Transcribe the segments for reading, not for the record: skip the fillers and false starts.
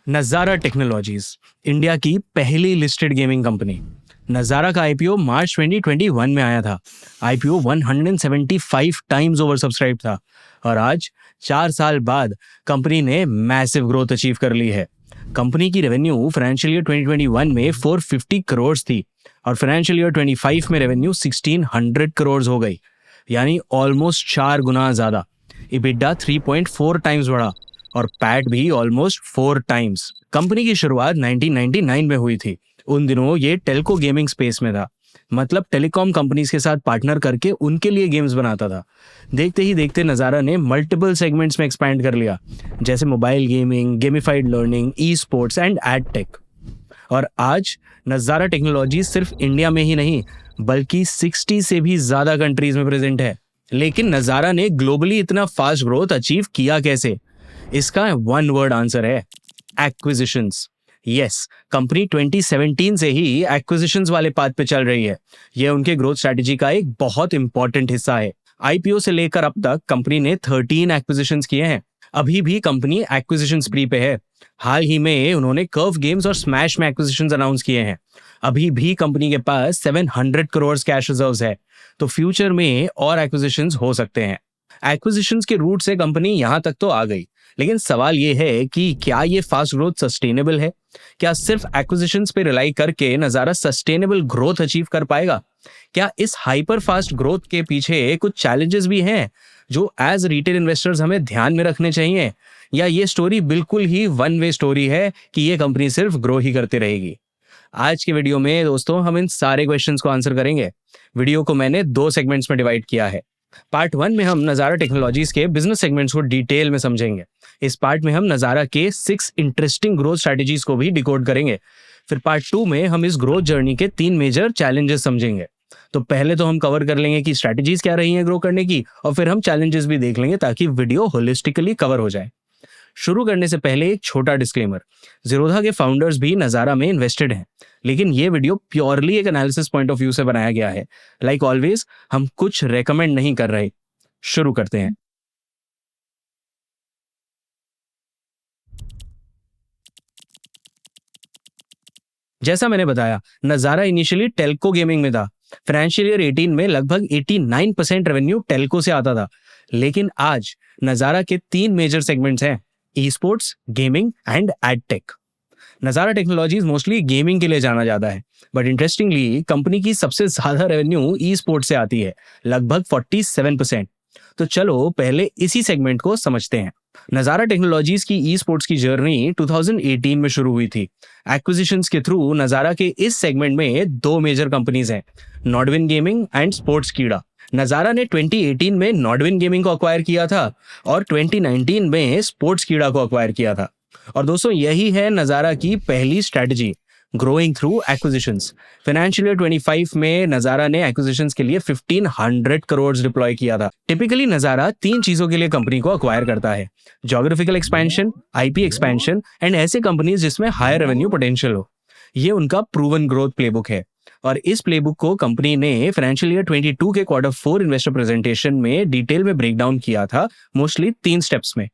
नज़ारा technologies, India की पहली लिस्टेड गेमिंग कंपनी। नज़ारा का आईपीओ मार्च 2021 में आया था। आईपीओ 175 टाइम्स ओवर सब्सक्राइब था और आज 4 साल बाद कंपनी ने मैसिव ग्रोथ अचीव कर ली है। कंपनी की रेवेन्यू फाइनेंशियल ईयर 2021 में 450 करोड़ थी और फाइनेंशियल ईयर 25 में रेवेन्यू 1600 करोड़ हो गई, यानी ऑलमोस्ट 4 गुना ज़्यादा। इबिडा 3.4 टाइम्स बढ़ा और पैट भी ऑलमोस्ट 4 टाइम्स। कंपनी की शुरुआत 1999 में हुई थी। उन दिनों ये टेलको गेमिंग स्पेस में था, मतलब टेलीकॉम कंपनीज के साथ पार्टनर करके उनके लिए गेम्स बनाता था। देखते ही देखते नज़ारा ने मल्टीपल सेगमेंट्स में एक्सपैंड कर लिया, जैसे mobile gaming, gamified learning, e sports and ed tech. और आज नज़ारा टेक्नोलॉजी सिर्फ इंडिया में ही नहीं बल्कि 60 से भी ज़्यादा कंट्रीज में प्रेजेंट है। लेकिन नज़ारा ने ग्लोबली इतना फास्ट ग्रोथ अचीव किया कैसे? इसका वन वर्ड आंसर है एक्विजिशंस। यस, कंपनी 2017 से ही एक्विजिशंस वाले पाथ पे चल रही है। यह उनके ग्रोथ स्ट्रेटजी का एक बहुत इंपॉर्टेंट हिस्सा है। आईपीओ से लेकर अब तक कंपनी ने 13 एक्विजिशंस किए हैं। अभी भी कंपनी एक्विजिशन स्प्री पे है। हाल ही में उन्होंने कर्व गेम्स और स्मैश में एक्विजिशंस अनाउंस किए हैं। अभी भी कंपनी के पास 700 करोड़ कैश रिजर्व्स है, तो फ्यूचर में और एक्विजिशंस हो सकते हैं। एक्विजिशंस के रूट से कंपनी यहाँ तक तो आ गई, लेकिन सवाल ये है कि क्या ये फास्ट ग्रोथ सस्टेनेबल है? क्या सिर्फ एक्विजिशंस पे रिलाई करके नज़ारा सस्टेनेबल ग्रोथ अचीव कर पाएगा? क्या इस हाइपर फास्ट ग्रोथ के पीछे कुछ चैलेंजेस भी हैं जो एज रिटेल इन्वेस्टर्स हमें ध्यान में रखने चाहिए? या ये स्टोरी बिल्कुल ही वन वे स्टोरी है कि ये कंपनी सिर्फ ग्रो ही करती रहेगी? आज के वीडियो में दोस्तों हम इन सारे क्वेश्चंस को आंसर करेंगे। वीडियो को मैंने 2 सेगमेंट्स में डिवाइड किया है। पार्ट 1 में हम नज़ारा टेक्नोलॉजीज के बिजनेस सेगमेंट्स को डिटेल में समझेंगे। इस पार्ट में हम नज़ारा के 6 इंटरेस्टिंग ग्रोथ स्ट्रेटजीज को भी डिकोड करेंगे। फिर पार्ट 2 में हम इस ग्रोथ जर्नी के 3 मेजर चैलेंजेस समझेंगे। तो पहले तो हम कवर कर लेंगे कि स्ट्रेटजीज क्या रही हैं ग्रो करने की, और फिर हम चैलेंजेस भी देख लेंगे ताकि वीडियो होलिस्टिकली कवर हो जाए। शुरू करने से पहले एक छोटा डिस्क्लेमर, ज़ीरोधा के फाउंडर्स भी नज़ारा में इन्वेस्टेड हैं, लेकिन ये वीडियो प्योरली एक एनालिसिस पॉइंट ऑफ व्यू से बनाया गया है। लाइक ऑलवेज हम कुछ रेकमेंड नहीं कर रहे। शुरू करते हैं। जैसा मैंने बताया, नज़ारा इनिशियली टेलको गेमिंग में था। फाइनेंशियल ईयर 18 में लगभग 89% रेवेन्यू टेलको से आता था। लेकिन आज नज़ारा के 3 मेजर सेगमेंट्स हैं, e sports, gaming and ed tech. नज़ारा टेक्नोलॉजीज मोस्टली गेमिंग के लिए जाना जाता है, बट इंटरेस्टिंगली कंपनी की सबसे ज्यादा रेवेन्यू ई स्पोर्ट्स से आती है, लगभग 47%। तो चलो पहले इसी सेगमेंट को समझते हैं। नज़ारा टेक्नोलॉजीज की ई स्पोर्ट्स की जर्नी 2018 में शुरू हुई थी। एक्विजिशंस के थ्रू नज़ारा के इस सेगमेंट में 2 मेजर कंपनीज हैं, नॉडविन गेमिंग एंड स्पोर्ट्सकीड़ा। नज़ारा ने 2018 में नॉडविन गेमिंग को अक्वायर किया था और 2019 में स्पोर्ट्सकीड़ा को अक्वायर किया था। और दोस्तों यही है नज़ारा की पहली strategy, growing through acquisitions. Financial year 25 में नज़ारा ने एक्विजिशंस के लिए 1500 करोड़ डिप्लॉय किया था। टिपिकली नज़ारा 3 चीजों के लिए कंपनी को अक्वायर करता है, geographical expansion, IP expansion and ऐसे कंपनीज जिसमें हायर रेवेन्यू पोटेंशियल हो। ये उनका प्रूवन ग्रोथ प्लेबुक है और इस प्लेबुक को कंपनी ने फाइनेंशियल ईयर 22 के Q4 इन्वेस्टर प्रेजेंटेशन में डिटेल में ब्रेक डाउन किया था, मोस्टली 3 स्टेप्स में।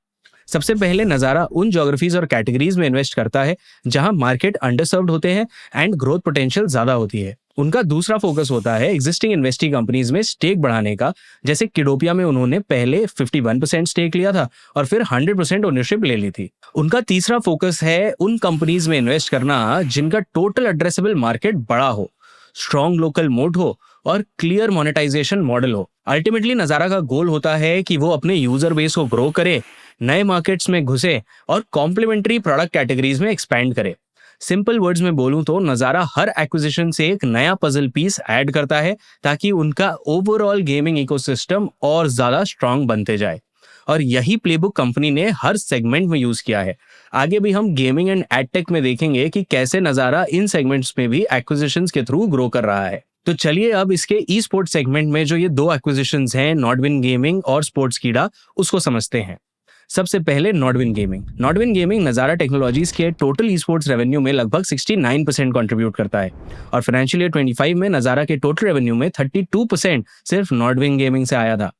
सबसे पहले नज़ारा उन ज्योग्राफीज और कैटेगरीज में इन्वेस्ट करता है जहां मार्केट अंडरसर्व्ड होते हैं एंड ग्रोथ पोटेंशियल ज्यादा होती है। उनका दूसरा फोकस होता है एग्जिस्टिंग इन्वेस्टी कंपनीज में स्टेक बढ़ाने का, जैसे किडोपिया में उन्होंने पहले 51% स्टेक लिया था और फिर 100% ओनरशिप ले ली थी। उनका तीसरा फोकस है उन कंपनीज में इन्वेस्ट करना जिनका टोटल एड्रेसेबल मार्केट बड़ा हो, स्ट्रॉन्ग लोकल मोड हो और क्लियर मोनेटाइजेशन मॉडल हो। अल्टीमेटली नज़ारा का गोल होता है कि वो अपने यूजर बेस को ग्रो करे, नए मार्केट्स में घुसे और कॉम्प्लीमेंट्री प्रोडक्ट कैटेगरीज में एक्सपैंड करे। सिंपल वर्ड्स में बोलूं तो नज़ारा हर एक्विजिशन से एक नया पजल पीस ऐड करता है ताकि उनका ओवरऑल गेमिंग इकोसिस्टम और ज्यादा स्ट्रांग बनते जाए। और यही प्लेबुक कंपनी ने हर सेगमेंट में यूज किया है। आगे भी हम गेमिंग एंड एडटेक में देखेंगे कि कैसे नज़ारा इन सेगमेंट्स में भी एक्विजिशंस के थ्रू ग्रो कर रहा है। तो चलिए अब इसके ई स्पोर्ट्स सेगमेंट में जो ये 2 एक्विजिशंस हैं, नॉडविन गेमिंग और स्पोर्ट्सकीड़ा, उसको समझते हैं। सबसे पहले नॉडविन गेमिंग। नॉडविन गेमिंग नज़ारा टेक्नोलॉजीज के टोटल ई स्पोर्ट्स रेवेन्यू में लगभग 69% कंट्रीब्यूट करता है और फाइनेंशियल ईयर 25 में नज़ारा के टोटल रेवेन्यू में 32% सिर्फ नॉडविन गेमिंग से आया था।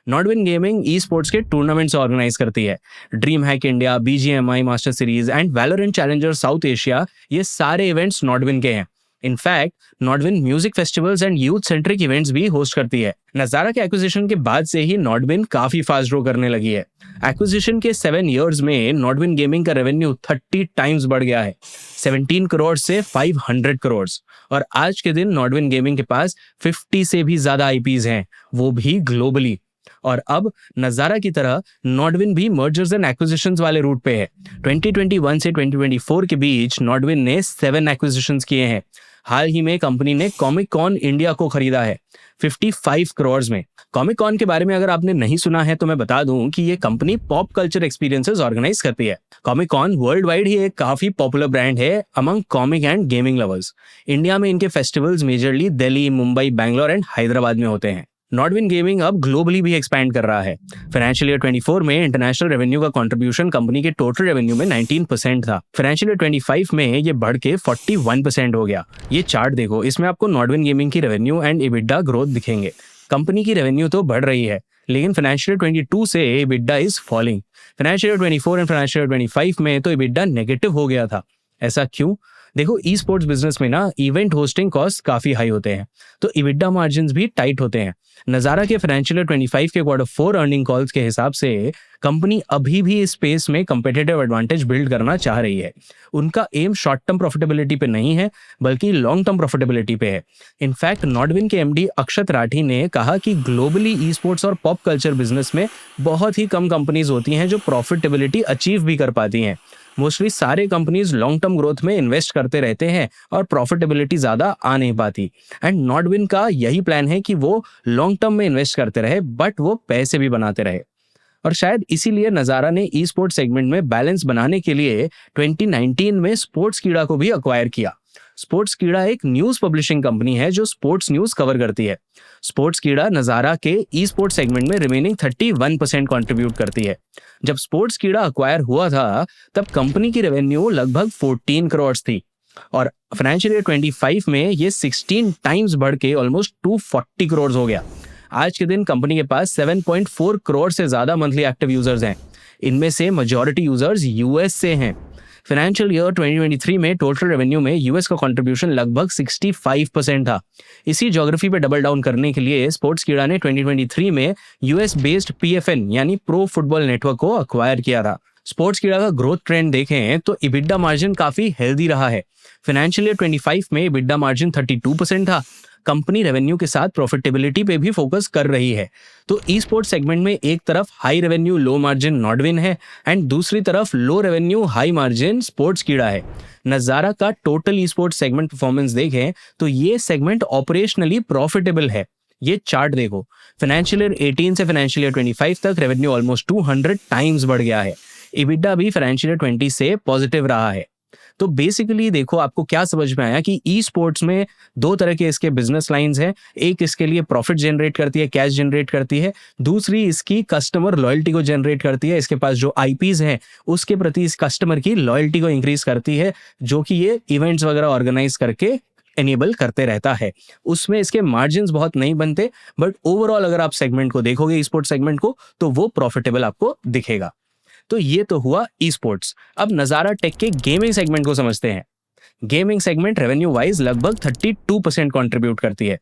नॉडविन गेमिंग ई स्पोर्ट्स के टूर्नामेंट्स ऑर्गेनाइज करती है। Dream hack India, BGMI master series and Valorant challenger south Asia, ये सारे इवेंट्स नॉडविन के हैं। In fact Nodwin music festivals and youth centric events भी होस्ट करती है। नजारा के एक्विजिशन के बाद से ही नॉडविन काफी फास्ट ग्रो करने लगी है। एक्विजिशन के 7 इयर्स में नॉडविन गेमिंग का रेवेन्यू 30 टाइम्स बढ़ गया है, 17 करोड़ से 500 करोड़। और आज के दिन नॉडविन गेमिंग के पास 50 से भी ज्यादा IPs हैं, वो भी ग्लोबली। और अब नजारा की तरह नॉडविन भी मर्जर्स एंड एक्विजिशंस वाले रूट पे है। 2021 से 2024 के बीच नॉडविन ने 7 एक्विजिशंस किए हैं। हाल ही में कंपनी ने कॉमिक कॉन इंडिया को खरीदा है 55 करोड़ में। कॉमिक कॉन के बारे में अगर आपने नहीं सुना है तो मैं बता दूं कि ये company pop culture experiences organise करती है। कॉमिक कॉन वर्ल्ड वाइड ही एक काफी पॉपुलर ब्रांड है among comic and gaming lovers. India में इनके festivals majorly Delhi, Mumbai, Bangalore and Hyderabad में होते हैं। नॉडविन गेमिंग अब ग्लोबली भी एक्सपैंड कर रहा है। फाइनेंशियल ईयर 24 में इंटरनेशनल रेवेन्यू का कंट्रीब्यूशन कंपनी के टोटल रेवेन्यू में 19% था। फाइनेंशियल ईयर 25 में ये बढ़ के 41% हो गया। ये चार्ट देखो, इसमें आपको नॉडविन गेमिंग की रेवेन्यू एंड EBITDA ग्रोथ दिखेंगे। कंपनी की रेवेन्यू तो बढ़ रही है, लेकिन फाइनेंशियल ईयर 22 से EBITDA is falling. Financial year 24 and financial year 25 में तो EBITDA नेगेटिव हो गया था। ऐसा क्यों? देखो, ई स्पोर्ट्स बिजनेस में ना इवेंट होस्टिंग कॉस्ट काफी हाई होते हैं, तो EBITDA मार्जिन्स भी टाइट होते हैं। नजारा के फाइनेंशियल ईयर 25 के Q4 अर्निंग कॉल्स के हिसाब से कंपनी अभी भी इस स्पेस में कंपेटिटिव एडवांटेज बिल्ड करना चाह रही है। उनका एम शॉर्ट टर्म प्रॉफिटेबिलिटी पे नहीं है, बल्कि लॉन्ग टर्म प्रॉफिटेबिलिटी पे है। इनफैक्ट नॉडविन के MD अक्षत राठी ने कहा कि ग्लोबली ई स्पोर्ट्स और पॉप कल्चर बिजनेस में बहुत ही कम कंपनीज होती हैं जो प्रॉफिटेबिलिटी अचीव भी कर पाती हैं। मोस्टली सारे कंपनीज लॉन्ग टर्म ग्रोथ में इन्वेस्ट करते रहते हैं और प्रॉफिटेबिलिटी ज्यादा आ नहीं पाती। एंड नॉडविन का यही प्लान है कि वो लॉन्ग टर्म में इन्वेस्ट करते रहे, बट वो पैसे भी बनाते रहे। और शायद इसीलिए नजारा ने ई स्पोर्ट्स सेगमेंट में बैलेंस बनाने के लिए 2019 में स्पोर्ट्स कीड़ा को भी अक्वायर किया। स्पोर्ट्स कीड़ा एक न्यूज पब्लिशिंग कंपनी है जो स्पोर्ट्स न्यूज कवर करती है। स्पोर्ट्स कीड़ा नजारा के ई स्पोर्ट्स सेगमेंट में रिमेनिंग 31% कंट्रीब्यूट करती है। जब स्पोर्ट्स कीड़ा अक्वायर हुआ था तब कंपनी की रेवेन्यू लगभग 14 करोड़ थी और फाइनेंशियल ईयर 25 में ये 16 टाइम्स बढ़ के ऑलमोस्ट 240 करोड़ हो गया। आज के दिन कंपनी के पास 7.4 करोड़ से ज्यादा मंथली एक्टिव यूजर्स हैं। इनमें से मेजॉरिटी यूजर्स US से हैं। फाइनेंशियल ईयर 2023 में टोटल रेवेन्यू में US का कंट्रीब्यूशन लगभग 65% था। इसी ज्योग्राफी पे डबल डाउन करने के लिए स्पोर्ट्स कीड़ा ने 2023 में US बेस्ड PFN यानी प्रो फुटबॉल नेटवर्क को अक्वायर किया था। स्पोर्ट्स कीड़ा का ग्रोथ ट्रेंड देखें तो EBITDA मार्जिन काफी हेल्दी रहा है। फाइनेंशियल ईयर 25 में EBITDA मार्जिन 32% था। कंपनी रेवेन्यू के साथ प्रॉफिटेबिलिटी पे भी फोकस कर रही है। तो ई स्पोर्ट्स सेगमेंट में एक तरफ high revenue low margin Nodwin है एंड दूसरी तरफ लो रेवेन्यू हाई मार्जिन स्पोर्ट्स कीड़ा है। नजारा का total e sports segment performance देखें तो ये सेगमेंट ऑपरेशनली प्रॉफिटेबल है। ये चार्ट देखो, फाइनेंशियल ईयर 18 से फाइनेंशियल ईयर 25 तक रेवेन्यू ऑलमोस्ट 200 टाइम्स बढ़ गया है। EBITDA भी फाइनेंशियल ईयर 20 से पॉजिटिव रहा है। तो बेसिकली देखो, आपको क्या समझ में आया कि ई स्पोर्ट्स में 2 तरह के इसके बिजनेस लाइंस हैं। एक इसके लिए प्रॉफिट जनरेट करती है, कैश जनरेट करती है। दूसरी इसकी कस्टमर लॉयल्टी को जनरेट करती है। इसके पास जो IPs हैं उसके प्रति इस कस्टमर की लॉयल्टी को इंक्रीज करती है, जो कि ये इवेंट्स वगैरह ऑर्गेनाइज करके एनेबल करते रहता है। उसमें इसके मार्जिन्स बहुत नहीं बनते, बट ओवरऑल अगर आप सेगमेंट को देखोगे ई स्पोर्ट्स सेगमेंट को तो वो प्रॉफिटेबल आपको दिखेगा। तो ये तो हुआ ई स्पोर्ट्स। अब नजारा टेक के गेमिंग सेगमेंट को समझते हैं। गेमिंग सेगमेंट रेवेन्यू वाइज लगभग 32% कंट्रीब्यूट करती है।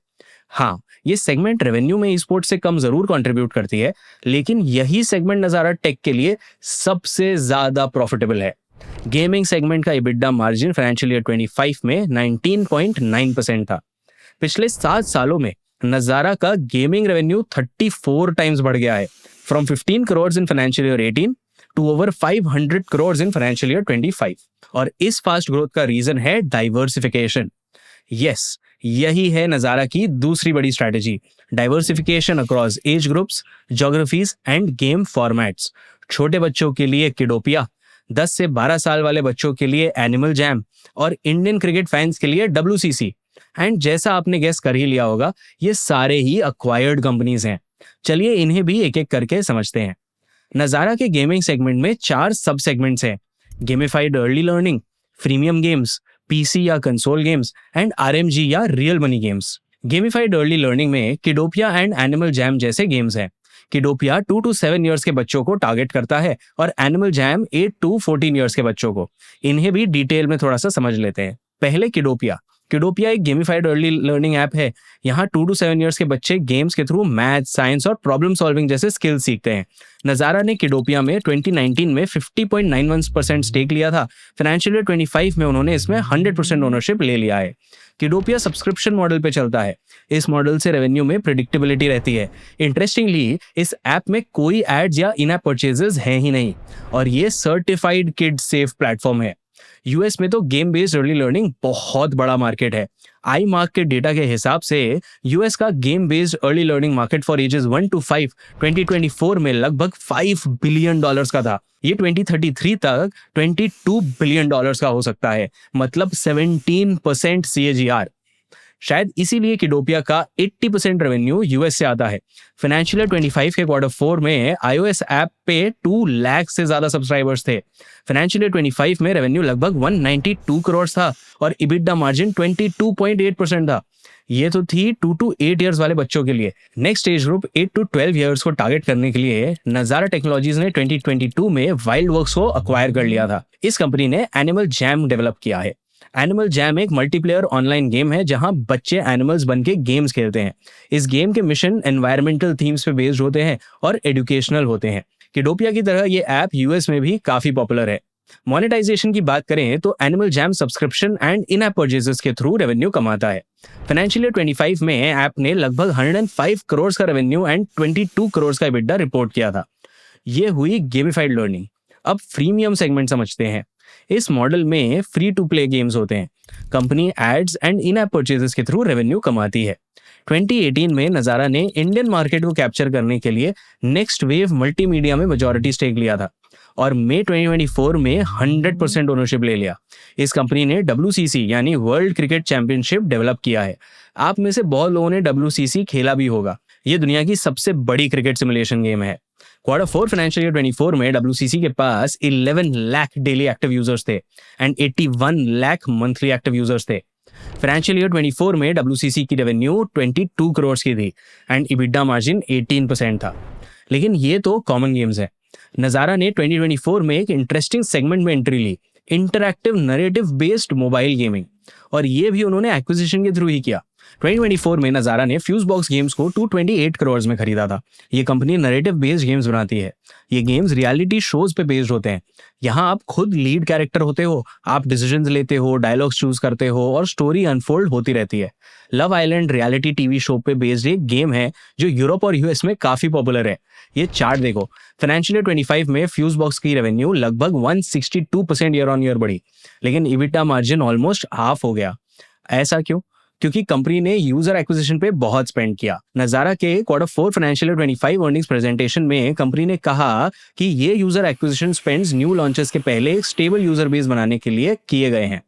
हाँ, ये सेगमेंट रेवेन्यू में ई स्पोर्ट्स से कम जरूर कंट्रीब्यूट करती है, लेकिन यही सेगमेंट नजारा टेक के लिए सबसे ज्यादा प्रॉफिटेबल है। गेमिंग सेगमेंट का EBITDA मार्जिन फाइनेंशियल ईयर 25 में 19.9% था। पिछले 7 सालों में नजारा का गेमिंग रेवेन्यू 34 टाइम्स बढ़ गया है, from 15 crore in financial year 18 to over 500 crore in financial year 25। और इस फास्ट ग्रोथ का रीजन है डाइवर्सिफिकेशन। यस, यही है नजारा की दूसरी बड़ी strategy, diversification across age groups, geographies and game formats. छोटे बच्चों के लिए किडोपिया, 10 से 12 साल वाले बच्चों के लिए एनिमल जैम और इंडियन क्रिकेट फैंस के लिए WCC। एंड जैसा आपने गेस कर ही लिया होगा, ये सारे ही अक्वायर्ड कंपनीज हैं। चलिए इन्हें भी एक एक करके समझते हैं। नजारा के गेमिंग सेगमेंट में 4 सब सेगमेंट्स हैं: gamified early learning, freemium games, PC या कंसोल गेम्स एंड RMG या real money games. Gamified early learning में किडोपिया एंड एनिमल जैम जैसे गेम्स हैं। किडोपिया 2 to 7 ईयर्स के बच्चों को टारगेट करता है और एनिमल जैम 8 to 14 ईयर्स के बच्चों को। इन्हें भी डिटेल में थोड़ा सा समझ लेते हैं। पहले किडोपिया। किडोपिया एक गेमिफाइड अर्ली लर्निंग ऐप है। यहाँ 2 to 7 ईयर्स के बच्चे गेम्स के थ्रू मैथ, साइंस और प्रॉब्लम सॉल्विंग जैसे स्किल्स सीखते हैं। नज़ारा ने किडोपिया में 2019 में 50.91% स्टेक लिया था। फाइनेंशियल ईयर 25 में उन्होंने इसमें 100% ओनरशिप ले लिया है। किडोपिया सब्सक्रिप्शन मॉडल पे चलता है। इस मॉडल से रेवेन्यू में प्रिडिक्टेबिलिटी रहती है। इंटरेस्टिंगली इस ऐप में कोई एड्स या इन ऐप परचेजेस हैं ही नहीं और ये सर्टिफाइड किड सेफ प्लेटफॉर्म है। यूएस में तो गेम बेस्ड अर्ली लर्निंग बहुत बड़ा मार्केट है। आई मार्क के डेटा के हिसाब से यूएस का game based early learning market for ages 1 to 5 2024 में लगभग $5 बिलियन का था। ये 2033 तक $22 बिलियन का हो सकता है, मतलब 17% CAGR। शायद इसीलिए किडोपिया का 80% रेवेन्यू यूएस से आता है। फाइनेंशियल ईयर 25 के Q4 में iOS ऐप पे 2 लाख से ज्यादा सब्सक्राइबर्स थे। फाइनेंशियल ईयर 25 में रेवेन्यू लगभग 192 करोड़ था और इबिटा मार्जिन 22.8% था। ये तो थी 2 to 8 ईयर्स वाले बच्चों के लिए। Next age group 8 to 12 years को टारगेट करने के लिए नज़ारा टेक्नोलॉजीज ने 2022 में वाइल्ड वर्क्स को अक्वायर कर लिया था। इस कंपनी ने एनिमल जैम डेवलप किया है। एनिमल जैम एक मल्टीप्लेयर ऑनलाइन गेम है जहां बच्चे एनिमल्स बन के गेम्स खेलते हैं। इस गेम के मिशन एनवायरमेंटल थीम्स पे बेस्ड होते हैं और एजुकेशनल होते हैं। किडोपिया की तरह ये ऐप यूएस में भी काफी पॉपुलर है। मोनेटाइजेशन की बात करें तो animal jam subscription and in app purchases के थ्रू रेवेन्यू कमाता है। फाइनेंशियल ईयर 25 में ऐप ने लगभग 105 करोड़ का रेवेन्यू एंड 22 करोड़ का इबिटा रिपोर्ट किया था। ये हुई गेमिफाइड लर्निंग। अब फ्रीमियम सेगमेंट समझते हैं। इस मॉडल में फ्री टू प्ले गेम्स होते हैं। Company ads and in app purchases के थ्रू रेवेन्यू कमाती है। 2018 में नज़ारा ने इंडियन मार्केट को कैप्चर करने के लिए नेक्स्ट वेव मल्टीमीडिया में मेजॉरिटी स्टेक लिया था और मई 2024 में 100% ओनरशिप ले लिया। इस कंपनी ने WCC यानी वर्ल्ड क्रिकेट चैंपियनशिप डेवलप किया है। आप में से बहुत लोगों ने WCC खेला भी होगा। ये दुनिया की सबसे बड़ी क्रिकेट सिमुलेशन गेम है। Q4 फाइनेंशियल ईयर 24 में WCC के पास 11 लाख डेली एक्टिव यूजर्स थे and 81 lakh monthly active users थे। फाइनेंशियल ईयर 24 में WCC की रेवेन्यू 22 करोड़ की थी एंड इबिटा मार्जिन 18% था। लेकिन ये तो कॉमन गेम्स है। नज़ारा ने 2024 में एक इंटरेस्टिंग सेगमेंट में एंट्री ली, interactive narrative based mobile gaming, और ये भी उन्होंने एक्विजिशन के थ्रू ही किया। 2024 में नज़ारा ने फ्यूजबॉक्स गेम्स को 228 करोड़ में खरीदा था। ये कंपनी नरेटिव बेस्ड गेम्स बनाती है। ये गेम्स रियलिटी शोज पे बेस्ड होते हैं। यहाँ आप खुद लीड कैरेक्टर होते हो, आप डिसीजंस लेते हो, डायलॉग्स चूज करते हो और स्टोरी अनफोल्ड होती रहती है। Love island reality TV show पे बेस्ड एक गेम है जो यूरोप और यूएस में काफी पॉपुलर है। ये चार्ट देखो। फाइनेंशियल ईयर 25 में फ्यूजबॉक्स की रेवेन्यू लगभग 162% ईयर ऑन ईयर बढ़ी, लेकिन इबिटा मार्जिन ऑलमोस्ट हाफ हो गया। ऐसा क्यों? क्योंकि कंपनी ने यूजर एक्विजिशन पे बहुत स्पेंड किया। नज़ारा के Q4 financial year 25 earnings presentation में कंपनी ने कहा कि ये user acquisition spends new launches के पहले एक स्टेबल यूजर बेस बनाने के लिए किए गए हैं।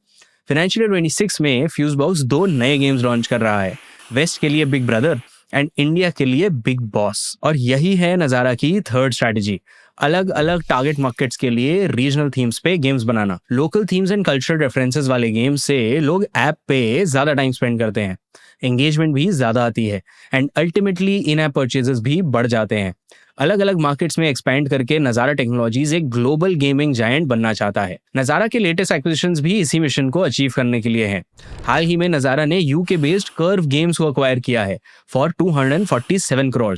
फाइनेंशियल ईयर 26 में फ्यूजबॉक्स 2 नए गेम्स लॉन्च कर रहा है, वेस्ट के लिए बिग ब्रदर एंड इंडिया के लिए बिग बॉस। और यही है नज़ारा की थर्ड स्ट्रैटेजी, अलग अलग टारगेट मार्केट्स के लिए रीजनल थीम्स पे games banana. Local themes and cultural references वाले गेम्स से लोग ऐप पे ज्यादा टाइम स्पेंड करते हैं, एंगेजमेंट भी ज्यादा आती है and ultimately in app purchases भी बढ़ जाते हैं। अलग अलग मार्केट्स में एक्सपैंड करके नज़ारा टेक्नोलॉजीज एक ग्लोबल गेमिंग जायंट बनना चाहता है। नज़ारा के लेटेस्ट एक्विजिशंस भी इसी मिशन को अचीव करने के लिए हैं। हाल ही में नज़ारा ने यूके बेस्ड कर्व गेम्स को अक्वायर किया है फॉर 247 करोड़।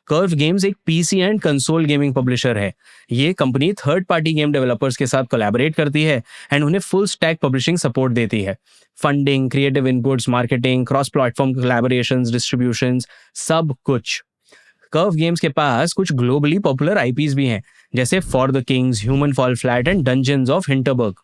कर्व गेम्स एक PC and console gaming publisher है। ये company third party game developers के साथ कोलैबोरेट करती है एंड उन्हें फुल स्टैक पब्लिशिंग सपोर्ट देती है। Funding, creative inputs, marketing, cross platform collaborations, distributions, सब कुछ। कर्व गेम्स के पास कुछ ग्लोबली पॉपुलर आईपीज भी हैं, जैसे For the Kings, Human Fall Flat and Dungeons of Hinterberg.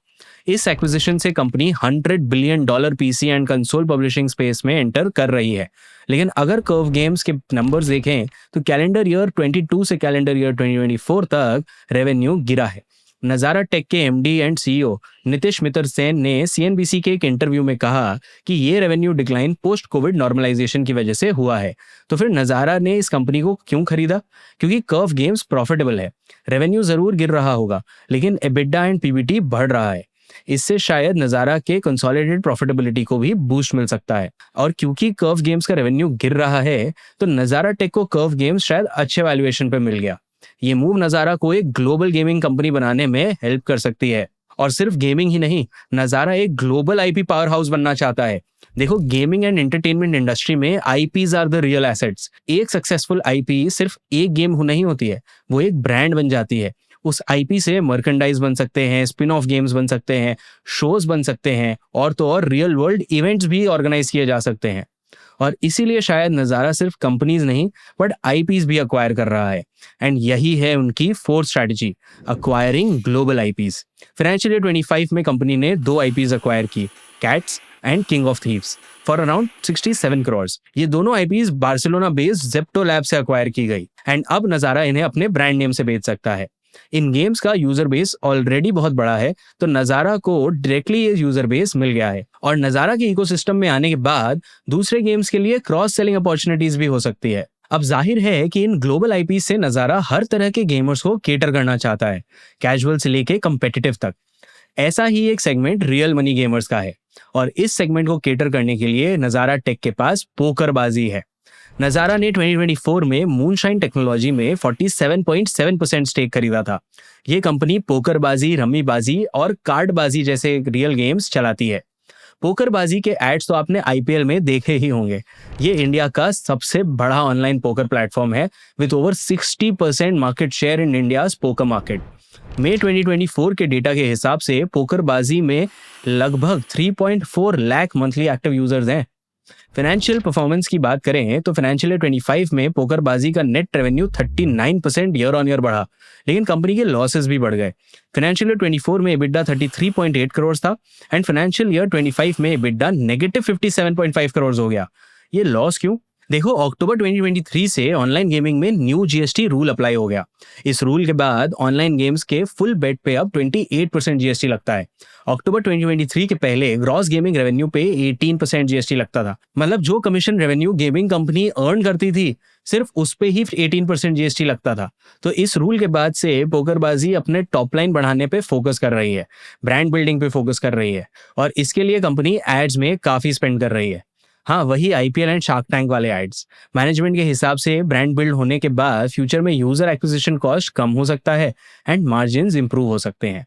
इस एक्विजिशन से company $100 billion PC and console publishing space में एंटर कर रही है। लेकिन अगर कर्व गेम्स के नंबर्स देखें तो कैलेंडर ईयर 22 से कैलेंडर ईयर 2024 तक रेवेन्यू गिरा है। नज़ारा टेक के MD and CEO Nitish Mittersain ने सीएनबीसी के एक इंटरव्यू में कहा कि ये revenue decline post Covid normalisation की वजह से हुआ है। तो फिर नज़ारा ने इस कंपनी को क्यों खरीदा? क्योंकि कर्व गेम्स प्रॉफिटेबल है। रेवेन्यू जरूर गिर रहा होगा, लेकिन एबिटा एंड पीबीटी बढ़ रहा है। इससे शायद नज़ारा के कंसोलिडेटेड प्रॉफिटेबिलिटी को भी बूस्ट मिल सकता है। और क्योंकि कर्व गेम्स का रेवेन्यू गिर रहा है, तो नज़ारा टेक को कर्व गेम्स शायद अच्छे वैल्यूएशन पे मिल गया। ये मूव नज़ारा को एक ग्लोबल गेमिंग कंपनी बनाने में हेल्प कर सकती है। और सिर्फ गेमिंग ही नहीं, नज़ारा एक ग्लोबल आईपी पावर हाउस बनना चाहता है। देखो, गेमिंग एंड एंटरटेनमेंट इंडस्ट्री में IPs are the real assets. एक सक्सेसफुल आईपी सिर्फ एक गेम नहीं होती है, वो एक ब्रांड बन जाती है। उस आईपी से मर्केंडाइज बन सकते हैं, स्पिन ऑफ गेम्स बन सकते हैं, शोज बन सकते हैं, और तो और रियल वर्ल्ड इवेंट्स भी ऑर्गेनाइज किए जा सकते हैं। और इसीलिए शायद नज़ारा सिर्फ कंपनीज नहीं, बट आईपीज भी अक्वायर कर रहा है। एंड यही है उनकी fourth strategy, acquiring global IPs. Financial year 25 में कंपनी ने 2 आईपीज अक्वायर की, cats and king of thieves, for around 67 crore. ये दोनों IPs Barcelona based Zepto lab से अक्वायर की गई। एंड अब नज़ारा इन्हें अपने ब्रांड नेम से बेच सकता है। इन गेम्स का यूजर बेस ऑलरेडी बहुत बड़ा है, तो नज़ारा को डायरेक्टली ये यूजर बेस मिल गया है। और नज़ारा के इकोसिस्टम में आने के बाद दूसरे गेम्स के लिए क्रॉस सेलिंग अपॉर्चुनिटीज भी हो सकती है। अब जाहिर है कि इन ग्लोबल आईपी से नज़ारा हर तरह के गेमर्स को केटर करना चाहता है, कैजुअल से लेके कम्पिटिटिव तक। ऐसा ही एक सेगमेंट रियल मनी गेमर्स का है, और इस सेगमेंट को केटर करने के लिए नज़ारा टेक के पास पोकरबाजी है। नज़ारा ने 2024 में मूनशाइन टेक्नोलॉजी में 47.7% स्टेक खरीदा था। ये कंपनी पोकरबाजी, रम्मीबाजी और कार्डबाजी जैसे रियल गेम्स चलाती है। पोकरबाजी के एड्स तो आपने आईपीएल में देखे ही होंगे। ये इंडिया का सबसे बड़ा ऑनलाइन पोकर प्लेटफॉर्म है, with over 60% market share in India's poker market. मई 2024 के डेटा के हिसाब से पोकरबाजी में लगभग 3.4 लाख मंथली एक्टिव यूजर्स हैं। फाइनेंशियल परफॉर्मेंस की बात करें तो फाइनेंशियल ईयर 25 में पोकरबाजी का net revenue 39% year on year बढ़ा, लेकिन कंपनी के लॉसेस भी बढ़ गए। फाइनेंशियल ईयर 24 में EBITDA 33.8 करोड़ था, एंड फाइनेंशियल ईयर 25 में EBITDA नेगेटिव 57.5 करोड़ हो गया। ये लॉस क्यों? देखो, अक्टूबर 2023 से ऑनलाइन गेमिंग में न्यू जीएसटी रूल अप्लाई हो गया। इस रूल के बाद ऑनलाइन गेम्स के फुल बेट पे अब 28% जीएसटी लगता है। अक्टूबर 2023 के पहले ग्रॉस गेमिंग रेवेन्यू पे 18% जीएसटी लगता था। मतलब जो commission revenue gaming company earn करती थी, सिर्फ उस पे ही 18% जीएसटी लगता था। तो इस रूल के बाद से पोकरबाजी अपने टॉप लाइन बढ़ाने पे फोकस कर रही है, ब्रांड बिल्डिंग पे फोकस कर रही है, और इसके लिए कंपनी एड्स में काफी स्पेंड कर रही है। हाँ, वही आईपीएल एंड शार्क टैंक वाले एड्स। मैनेजमेंट के हिसाब से ब्रांड बिल्ड होने के बाद फ्यूचर में यूजर एक्विजिशन कॉस्ट कम हो सकता है एंड मार्जिन्स इंप्रूव हो सकते हैं।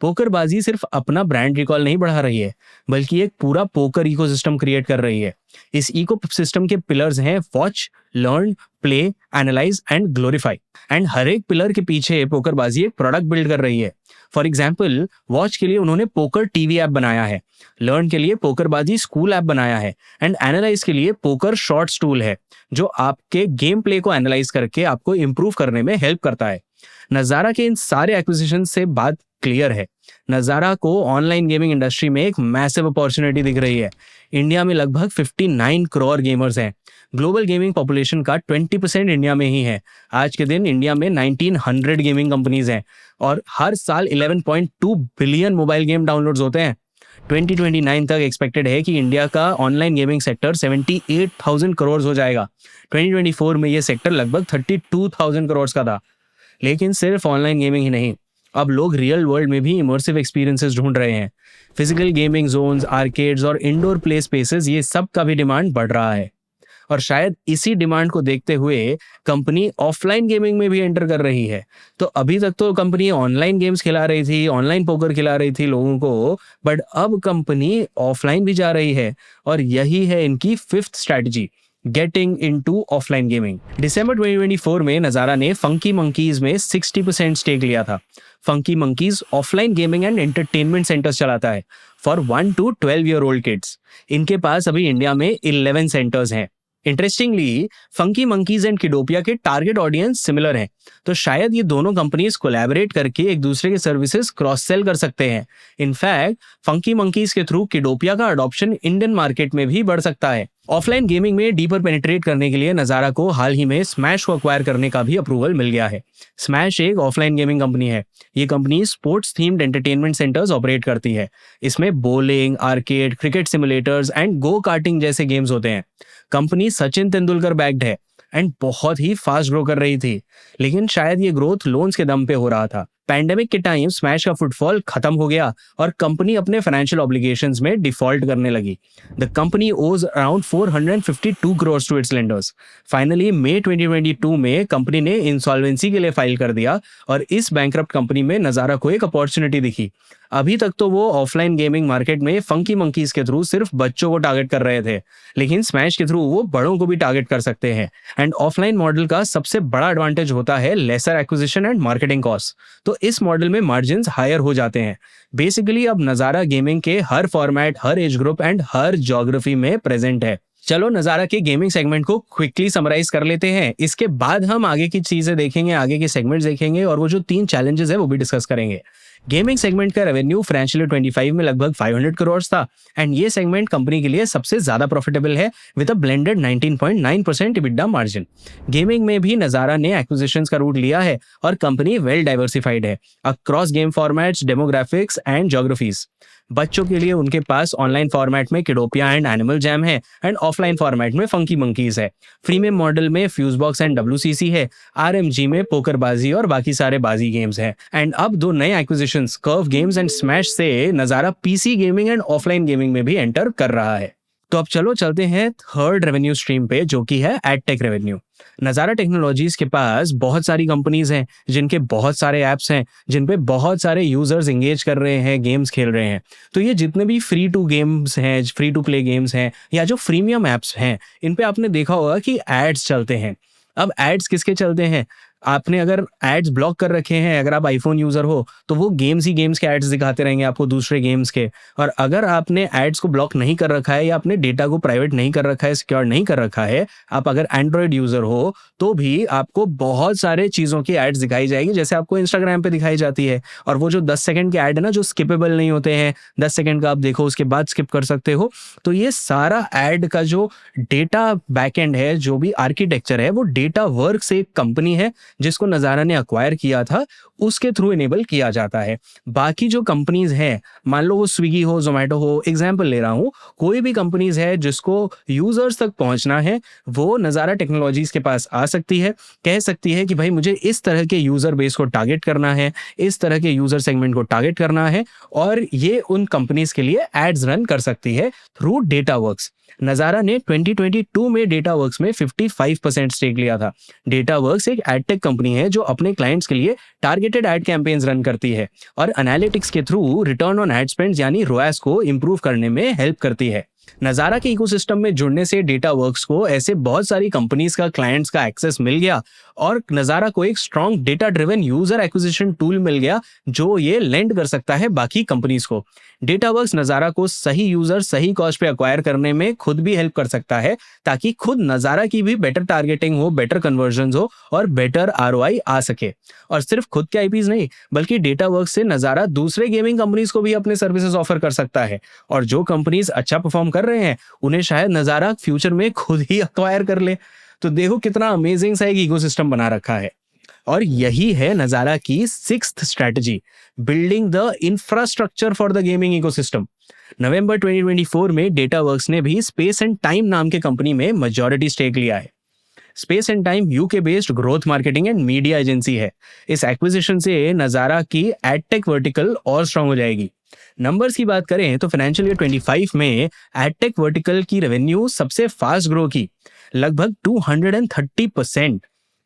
पोकरबाजी सिर्फ अपना ब्रांड रिकॉल नहीं बढ़ा रही है, बल्कि एक पूरा पोकर इकोसिस्टम क्रिएट कर रही है। इस इकोसिस्टम के पिलर्स हैं watch, learn, play, analyse and glorify. And हर एक पिलर के पीछे पोकरबाजी एक प्रोडक्ट बिल्ड कर रही है। फॉर एग्जाम्पल, वॉच के लिए उन्होंने पोकर टीवी ऐप बनाया है, लर्न के लिए पोकरबाजी स्कूल ऐप बनाया है, एंड एनालाइज के लिए पोकर शॉर्ट्स टूल है, जो आपके गेम प्ले को एनालाइज करके आपको इंप्रूव करने में हेल्प करता है। नज़ारा के इन सारे एक्विजिशन से बात क्लियर है, नज़ारा को ऑनलाइन गेमिंग इंडस्ट्री में एक मैसिव अपॉर्चुनिटी दिख रही है। इंडिया में लगभग 59 करोड़ गेमर्स हैं। ग्लोबल गेमिंग पॉपुलेशन का 20% इंडिया में ही है। आज के दिन इंडिया में 1900 गेमिंग कंपनीज हैं, और हर साल 11.2 बिलियन मोबाइल गेम डाउनलोड्स होते हैं। 2029 तक एक्सपेक्टेड है कि इंडिया का ऑनलाइन गेमिंग सेक्टर 78,000 करोड़ हो जाएगा। 2024 में ये सेक्टर लगभग 32,000 करोड़ का था। लेकिन सिर्फ ऑनलाइन गेमिंग ही नहीं, अब लोग रियल वर्ल्ड में भी इमर्सिव एक्सपीरियंसेस ढूंढ रहे हैं। फिजिकल गेमिंग जोन्स, आर्केड्स और इंडोर प्ले स्पेसेस, ये सब का भी डिमांड बढ़ रहा है। और शायद इसी डिमांड को देखते हुए कंपनी ऑफलाइन गेमिंग में भी एंटर कर रही है। तो अभी तक तो कंपनी ऑनलाइन गेम्स खिला रही थी, ऑनलाइन पोकर खिला रही थी लोगों को, बट अब कंपनी ऑफलाइन भी जा रही है, और यही है इनकी 5th strategy, getting into offline gaming. दिसंबर 2024 में नज़ारा ने फंकी मंकीज में 60% स्टेक लिया था। Funky monkeys offline gaming and entertainment centres चलाता है for 1 to 12 year old kids. इनके पास अभी इंडिया में 11 सेंटर्स हैं। इंटरेस्टिंगली, फंकी मंकीज एंड किडोपिया के टारगेट ऑडियंस सिमिलर हैं, तो शायद ये दोनों कंपनीज कोलैबोरेट करके एक दूसरे के सर्विसेज क्रॉस सेल कर सकते हैं। इनफैक्ट, फंकी मंकीज के थ्रू किडोपिया का अडॉप्शन इंडियन मार्केट में भी बढ़ सकता है। ऑफलाइन गेमिंग में डीपर पेनिट्रेट करने के लिए नज़ारा को हाल ही में स्मैश को अक्वायर करने का भी अप्रूवल मिल गया है। स्मैश एक ऑफलाइन गेमिंग कंपनी है। ये company sports themed entertainment centres operate करती है। इसमें bowling, arcade, cricket simulators and go karting जैसे गेम्स होते हैं। कंपनी सचिन तेंदुलकर बैक्ड है एंड बहुत ही फास्ट ग्रो कर रही थी, लेकिन शायद ये ग्रोथ लोन्स के दम पे हो रहा था। पैंडेमिक के टाइम स्मैश का फुटफॉल खत्म हो गया और कंपनी अपने फाइनेंशियल ऑब्लिगेशंस में डिफॉल्ट करने लगी। The company owes around 452 crore to its lenders. Finally मई 2022 में कंपनी ने इंसॉल्वेंसी के लिए फाइल कर दिया और इस बैंकरप्ट कंपनी में नज़ारा को एक अपॉर्चुनिटी दिखी। अभी तक तो वो ऑफलाइन गेमिंग मार्केट में फंकी मंकीज के थ्रू सिर्फ बच्चों को टारगेट कर रहे थे, लेकिन स्मैश के थ्रू वो बड़ों को भी टारगेट कर सकते हैं। एंड ऑफलाइन मॉडल का सबसे बड़ा एडवांटेज होता है lesser acquisition and marketing cost, तो इस मॉडल में मार्जिन्स हायर हो जाते हैं। बेसिकली अब नज़ारा गेमिंग के हर फॉर्मेट, हर एज ग्रुप एंड हर ज्योग्राफी में प्रेजेंट है। चलो नज़ारा के गेमिंग सेगमेंट को क्विकली समराइज कर लेते हैं, इसके बाद हम आगे की चीजें देखेंगे, आगे के सेगमेंट्स देखेंगे और वो जो 3 चैलेंजेस है वो भी डिस्कस करेंगे। गेमिंग सेगमेंट का रेवेन्यू फाइनेंशियल ईयर 25 में लगभग 500 करोड़ था एंड ये सेगमेंट कंपनी के लिए सबसे ज्यादा प्रॉफिटेबल है with a blended 19.9% EBITDA margin. Gaming में भी नज़ारा ने एक्विजिशंस का रूट लिया है और कंपनी वेल डाइवर्सिफाइड है across game formats, demographics and geographies. बच्चों के लिए उनके पास ऑनलाइन फॉर्मेट में किडोपिया एंड एनिमल जैम है एंड ऑफलाइन फॉर्मेट में फंकी मंकीज है। प्रीमियम मॉडल में फ्यूजबॉक्स एंड WCC है, RMG में पोकरबाजी और बाकी सारे बाजी गेम्स हैं। एंड अब 2 नए acquisitions curve games and smash से नज़ारा PC gaming and offline gaming में भी एंटर कर रहा है। तो अब चलो चलते हैं थर्ड रेवेन्यू स्ट्रीम पे, जो कि है एडटेक रेवेन्यू। नज़ारा टेक्नोलॉजीज के पास बहुत सारी कंपनीज हैं जिनके बहुत सारे ऐप्स हैं जिन पे बहुत सारे यूजर्स एंगेज कर रहे हैं, गेम्स खेल रहे हैं। तो ये जितने भी फ्री टू गेम्स हैं, फ्री टू प्ले गेम्स हैं या जो फ्रीमियम ऐप्स हैं, इन पे आपने देखा होगा कि एड्स चलते हैं। अब एड्स किसके चलते हैं? आपने अगर एड्स ब्लॉक कर रखे हैं, अगर आप आईफोन यूजर हो तो वो गेम्स के एड्स दिखाते रहेंगे आपको, दूसरे गेम्स के। और अगर आपने एड्स को ब्लॉक नहीं कर रखा है या अपने डेटा को प्राइवेट नहीं कर रखा है, सिक्योर नहीं कर रखा है, आप अगर एंड्रॉयड यूजर हो तो भी आपको बहुत सारे चीजों की एड्स दिखाई जाएगी, जैसे आपको इंस्टाग्राम पे दिखाई जाती है। और वो जो 10 सेकंड के एड है ना, जो स्किपेबल नहीं होते हैं, 10 सेकंड का आप देखो उसके बाद स्किप कर सकते हो, तो ये सारा एड का जो डेटा बैकएंड है, जो भी आर्किटेक्चर है, वो डेटा वर्क से एक कंपनी है जिसको नज़ारा ने अक्वायर किया था, उसके थ्रू इनेबल किया जाता है। बाकी जो कंपनीज हैं, मान लो वो स्विगी हो, जोमेटो हो, एग्जाम्पल ले रहा हूँ, कोई भी कंपनीज है जिसको यूजर्स तक पहुंचना है, वो नज़ारा टेक्नोलॉजीज के पास आ सकती है, कह सकती है कि भाई मुझे इस तरह के यूजर बेस को टारगेट करना है, इस तरह के यूजर सेगमेंट को टारगेट करना है, और ये उन कंपनीज के लिए एड्स रन कर सकती है थ्रू डेटावर्क्स। नज़ारा ने 2022 में डेटावर्क्स में 55% स्टेक लिया था। डेटावर्क्स एक एडटेक कंपनी है जो अपने क्लाइंट्स के लिए टारगेटेड एड कैंपेन्स रन करती है और एनालिटिक्स के through return on ad spend यानी ROAS को इंप्रूव करने में हेल्प करती है। नज़ारा के इकोसिस्टम में जुड़ने से डेटावर्क्स को ऐसे बहुत सारी कंपनीज का, क्लाइंट्स का एक्सेस मिल गया और नज़ारा को एक strong data driven user acquisition tool मिल गया जो ये लेंड कर सकता है बाकी कंपनीज को। डेटावर्क्स नज़ारा को सही यूजर सही कॉस्ट पे अक्वायर करने में खुद भी हेल्प कर सकता है, ताकि खुद नज़ारा की भी बेटर टारगेटिंग हो, बेटर कन्वर्जन हो और बेटर ROI आ सके। और सिर्फ खुद के IPs नहीं, बल्कि डेटावर्क्स से नज़ारा दूसरे गेमिंग कंपनीज को भी अपने सर्विसेज ऑफर कर सकता है, और जो कंपनीज अच्छा परफॉर्म कर रहे हैं उन्हें शायद नज़ारा फ्यूचर में खुद ही अक्वायर कर ले। तो देखो कितना अमेजिंग सा एक इकोसिस्टम बना रखा है। और यही है नज़ारा की 6th strategy, building the infrastructure for the gaming ecosystem. नवंबर 2024 में डेटावर्क्स ने भी स्पेस एंड टाइम नाम के कंपनी में मेजॉरिटी स्टेक लिया है। Space and time UK based growth marketing and media agency है। इस एक्विजिशन से नज़ारा की एडटेक वर्टिकल और स्ट्रांग हो जाएगी। नंबर्स की बात करें तो फाइनेंशियल ईयर 25 में एडटेक वर्टिकल की रेवेन्यू सबसे फास्ट ग्रो की, लगभग 230%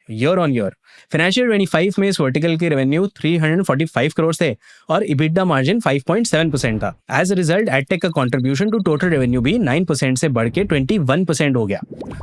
ईयर ऑन ईयर। फाइनेंशियल 25 में इस वर्टिकल के रेवेन्यू 345 करोड़ थे और EBITDA मार्जिन 5.7% था। एज अ रिजल्ट एडटेक का कंट्रीब्यूशन टू टोटल रेवेन्यू भी 9% से बढ़ के 21% हो गया।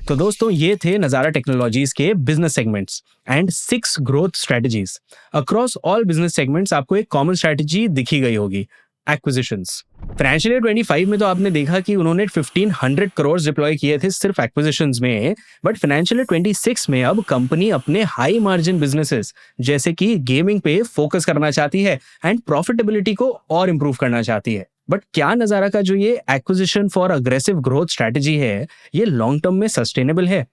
तो दोस्तों ये थे नज़ारा टेक्नोलॉजीज के business segments and 6 growth strategies. Across all business segments आपको एक कॉमन स्ट्रेटजी दिखी गई होगी, एक्विजिशंस। फाइनेंशियल ईयर 25 में तो आपने देखा कि उन्होंने 1500 करोड़ डिप्लॉय किए थे सिर्फ एक्विजिशंस में, बट फाइनेंशियल ईयर 26 में अब कंपनी अपने हाई मार्जिन बिजनेसेस जैसे कि गेमिंग पे फोकस करना चाहती है एंड प्रॉफिटेबिलिटी को और इंप्रूव करना चाहती है। बट क्या नज़ारा का जो ये acquisition for aggressive growth strategy है, ये लॉन्ग टर्म में सस्टेनेबल है?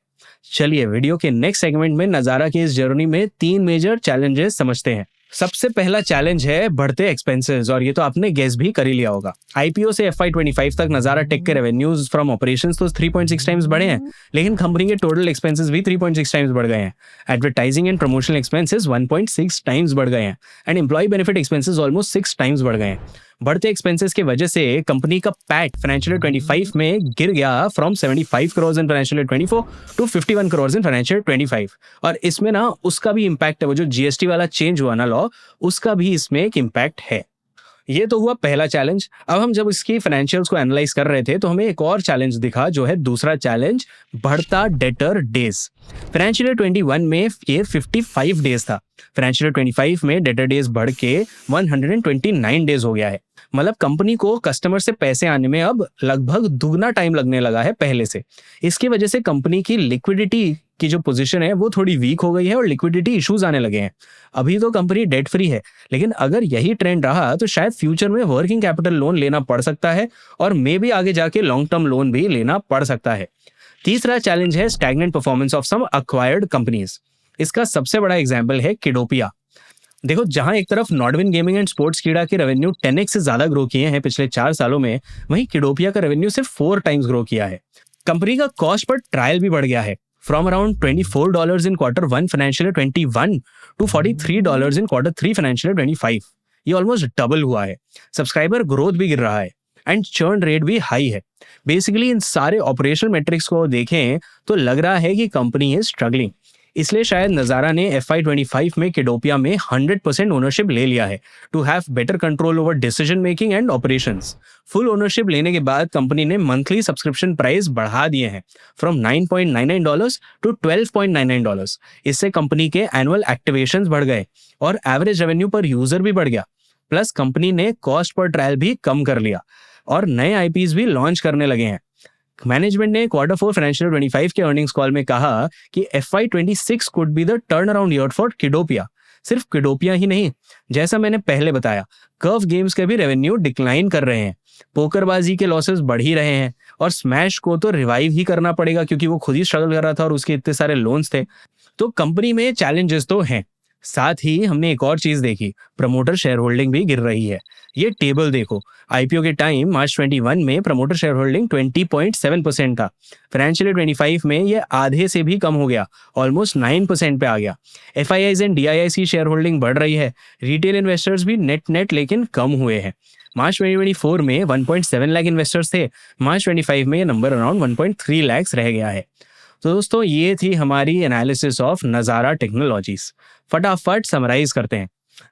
चलिए वीडियो के नेक्स्ट सेगमेंट में नज़ारा के इस जर्नी में 3 मेजर चैलेंजेस समझते हैं। सबसे पहला चैलेंज है बढ़ते एक्सपेंसेस, और ये तो आपने गेस भी कर ही लिया होगा। आईपीओ से FY25 तक नजारा टेक के रेवेन्यूज फ्रॉम ऑपरेशंस तो 3.6 टाइम्स बढ़े हैं, लेकिन कंपनी के टोटल एक्सपेंसेस भी 3.6 टाइम्स बढ़ गए हैं। Advertising and promotional expenses 1.6 times बढ़ गए हैं and employ benefit expenses almost 6 times बढ़ गए हैं। बढ़ते एक्सपेंसेस की वजह से कंपनी का पैट फाइनेंशियल ईयर 25 में गिर गया from 75 crore in financial year 24 to 51 crore in financial year 25। और इसमें ना उसका भी इम्पैक्ट है, वो जो जीएसटी वाला चेंज हुआ ना लॉ, उसका भी इसमें एक इम्पैक्ट है। ये तो हुआ पहला चैलेंज। अब हम जब इसकी फाइनेंशियल्स को एनालाइज कर रहे थे तो हमें एक और चैलेंज दिखा, जो है दूसरा चैलेंज, बढ़ता डेटर डेज। फाइनेंशियल ईयर 21 में ये 55 डेज था, फाइनेंशियल ईयर 25 में डेटर डेज बढ़ के 129 डेज हो गया है। मतलब कंपनी को कस्टमर से पैसे आने में अब लगभग दुगना टाइम लगने लगा है पहले से। इसकी वजह से कंपनी की लिक्विडिटी की जो पोजीशन है वो थोड़ी वीक हो गई है और लिक्विडिटी इश्यूज आने लगे हैं। अभी तो कंपनी डेट फ्री है, लेकिन अगर यही ट्रेंड रहा तो शायद फ्यूचर में वर्किंग कैपिटल लोन लेना पड़ सकता है और मे भी आगे जाके लॉन्ग टर्म लोन भी लेना पड़ सकता है। तीसरा चैलेंज है stagnant performance of some acquired companies. इसका सबसे बड़ा एग्जाम्पल है किडोपिया। देखो, जहां एक तरफ नॉर्डविन गेमिंग एंड स्पोर्ट्स कीड़ा के रेवेन्यू 10x से ज्यादा ग्रो किए हैं पिछले 4 सालों में, वहीं किडोपिया का रेवेन्यू सिर्फ 4 टाइम्स ग्रो किया है। कंपनी का कॉस्ट पर ट्रायल भी बढ़ गया है, from around $24 in Q1 financial year 21 to $43 in Q3 financial year 25। ये ऑलमोस्ट डबल हुआ है। सब्सक्राइबर ग्रोथ भी गिर रहा है एंड चर्न रेट भी हाई है। बेसिकली इन सारे ऑपरेशनल मेट्रिक्स को देखें तो लग रहा है कि कंपनी इज स्ट्रगलिंग। इसलिए शायद नजारा ने FY25 में किडोपिया में 100% ओनरशिप ले लिया है to have better control over decision making and operations. Full ownership लेने के बाद कंपनी ने मंथली सब्सक्रिप्शन प्राइस बढ़ा दिए हैं फ्रॉम $9.99 टू $12.99। इससे कंपनी के एनुअल एक्टिवेशंस बढ़ गए और एवरेज रेवेन्यू पर यूजर भी बढ़ गया। प्लस कंपनी ने कॉस्ट पर ट्रायल भी कम कर लिया और नए आईपीज भी लॉन्च करने लगे हैं। मैनेजमेंट ने Q4 फाइनेंशियल 25 के अर्निंग्स कॉल में कहा कि FY26 could be the turn around year for Kiddopia. सिर्फ किडोपिया ही नहीं, जैसा मैंने पहले बताया, कर्व गेम्स के भी रेवेन्यू डिक्लाइन कर रहे हैं, पोकरबाजी के लॉसेस बढ़ ही रहे हैं और स्मैश को तो रिवाइव ही करना पड़ेगा क्योंकि वो खुद ही स्ट्रगल कर रहा था और उसके इतने सारे लोन्स थे। तो कंपनी में चैलेंजेस तो हैं। साथ ही हमने एक और चीज देखी, प्रमोटर शेयर होल्डिंग भी गिर रही है। ये टेबल देखो, आईपीओ के टाइम मार्च 21 में प्रमोटर शेयर होल्डिंग 20.7% था। फाइनेंशियल ईयर 25 में ये आधे से भी कम हो गया, ऑलमोस्ट 9% पे आ गया। FIIs एंड DIIs की शेयर होल्डिंग बढ़ रही है। रिटेल इन्वेस्टर्स भी नेट लेकिन कम हुए हैं। मार्च 2024 में 1.7 लाख इन्वेस्टर्स थे, मार्च 25 में ये नंबर अराउंड 1.3 लाख रह गया है। तो दोस्तों, ये थी हमारी एनालिसिस ऑफ नज़ारा टेक्नोलॉजीज। फटाफट समराइज करते हैं।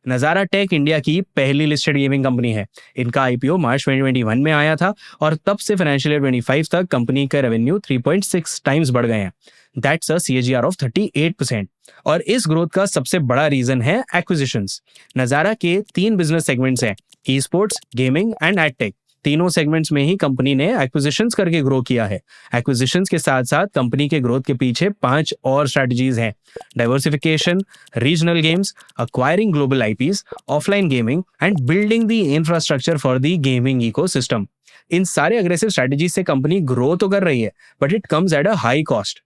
नज़ारा टेक इंडिया की पहली लिस्टेड गेमिंग कंपनी है। इनका आईपीओ मार्च 2021 में आया था और तब से फाइनेंशियल ईयर 25 तक कंपनी का रेवेन्यू 3.6 टाइम्स बढ़ गए हैं। That's a CAGR of 38%। और इस ग्रोथ का सबसे बड़ा रीजन है एक्विजिशंस। नज़ारा के 3 बिजनेस सेगमेंट्स हैं, e sports, gaming and edtech. तीनों सेगमेंट्स में ही कंपनी ने एक्विजिशंस करके ग्रो किया है। एक्विजिशंस के साथ साथ कंपनी के ग्रोथ के पीछे 5 और स्ट्रेटजीज हैं: diversification, regional games, acquiring global IPs, offline gaming and building the infrastructure for the gaming ecosystem. इन सारे अग्रेसिव स्ट्रेटजीज से कंपनी ग्रो तो कर रही है, but it comes at a high cost.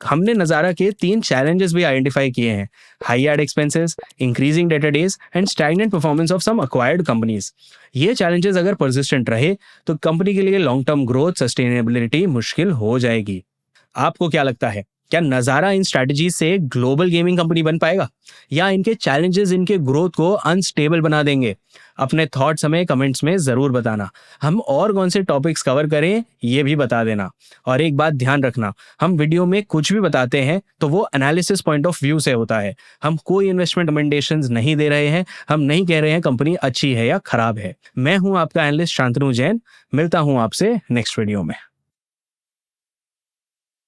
हमने नज़ारा के 3 चैलेंजेस भी आइडेंटिफाई किए हैं: high ad expenses, increasing data days and stagnant performance of some acquired companies. ये चैलेंजेस अगर परसिस्टेंट रहे तो कंपनी के लिए लॉन्ग टर्म ग्रोथ सस्टेनेबिलिटी मुश्किल हो जाएगी। आपको क्या लगता है, क्या नज़ारा इन स्ट्रैटेजी से ग्लोबल गेमिंग कंपनी बन पाएगा, या इनके चैलेंजेस इनके ग्रोथ को अनस्टेबल बना देंगे? अपने थॉट्स हमें कमेंट्स में ज़रूर बताना। हम और कौन से टॉपिक्स कवर करें ये भी बता देना। और एक बात ध्यान रखना, हम वीडियो में कुछ भी बताते हैं तो वो एनालिसिस पॉइंट ऑफ व्यू से होता है। हम कोई इन्वेस्टमेंट रिकमेंडेशंस नहीं दे रहे हैं। हम नहीं कह रहे हैं कंपनी अच्छी है या खराब है। मैं हूं आपका एनालिस्ट शांतनु जैन। मिलता हूं आपसे नेक्स्ट वीडियो में।